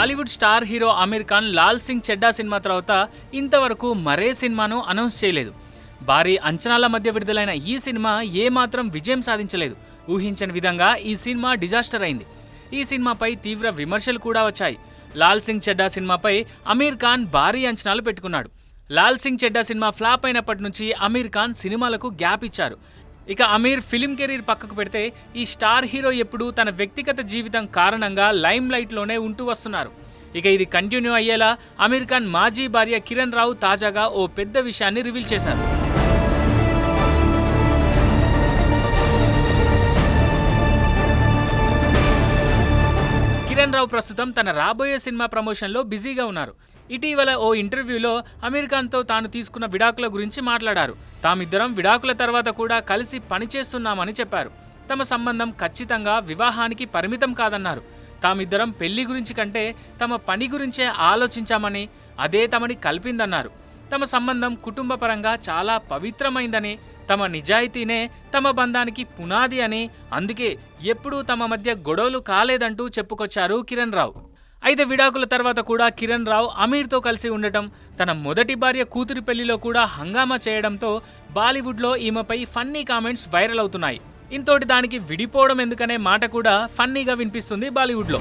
Bollywood star hero Aamir Khan Laal Singh Chaddha cinema తర్వాత ఇంతవరకు మరే సినిమాను అనౌన్స్ చేయలేదు. భారీ అంచనాల మధ్య విడుదలైన ఈ సినిమా ఏమాత్రం విజయం సాధించలేదు. ఊహించని విధంగా ఈ సినిమా డిజాస్టర్ అయింది. ఈ సినిమాపై తీవ్ర విమర్శలు కూడా వచ్చాయి. లాల్ సింగ్ చెడ్డా సినిమాపై ఆమీర్ ఖాన్ భారీ అంచనాలు పెట్టుకున్నాడు. లాల్ సింగ్ చెడ్డా సినిమా ఫ్లాప్ అయినప్పటి నుంచి ఆమీర్ ఖాన్ సినిమాలకు గ్యాప్ ఇచ్చారు. ఇక ఆమీర్ ఫిల్మ్ కెరీర్ పక్కకు పెడితే ఈ స్టార్ హీరో ఎప్పుడూ తన వ్యక్తిగత జీవితం కారణంగా లైమ్ లైట్లోనే ఉంటూ వస్తున్నారు. ఇక ఇది కంటిన్యూ అయ్యేలా ఆమీర్ ఖాన్ మాజీ భార్య కిరణ్ రావు తాజాగా ఓ పెద్ద విషయాన్ని రివీల్ చేశారు. కిరణ్ రావు ప్రస్తుతం తన రాబోయే సినిమా ప్రమోషన్లో బిజీగా ఉన్నారు. ఇటీవల ఓ ఇంటర్వ్యూలో ఆమీర్ ఖాన్తో తాను తీసుకున్న విడాకుల గురించి మాట్లాడారు. తామిద్దరం విడాకుల తర్వాత కూడా కలిసి పనిచేస్తున్నామని చెప్పారు. తమ సంబంధం ఖచ్చితంగా వివాహానికి పరిమితం కాదన్నారు. తామిద్దరం పెళ్లి గురించి కంటే తమ పని గురించే ఆలోచించామని, అదే తమని కలిపిందన్నారు. తమ సంబంధం కుటుంబపరంగా చాలా పవిత్రమైందని, తమ నిజాయితీనే తమ బంధానికి పునాది అని, అందుకే ఎప్పుడూ తమ మధ్య గొడవలు కాలేదంటూ చెప్పుకొచ్చారు కిరణ్ రావు. అయితే విడాకుల తర్వాత కూడా కిరణ్ రావు ఆమీర్తో కలిసి ఉండటం, తన మొదటి భార్య కూతురి పెళ్లిలో కూడా హంగామా చేయడంతో బాలీవుడ్లో ఈమెపై ఫన్నీ కామెంట్స్ వైరల్ అవుతున్నాయి. ఇంతోటి దానికి విడిపోవడం ఎందుకనే మాట కూడా ఫన్నీగా వినిపిస్తుంది బాలీవుడ్లో.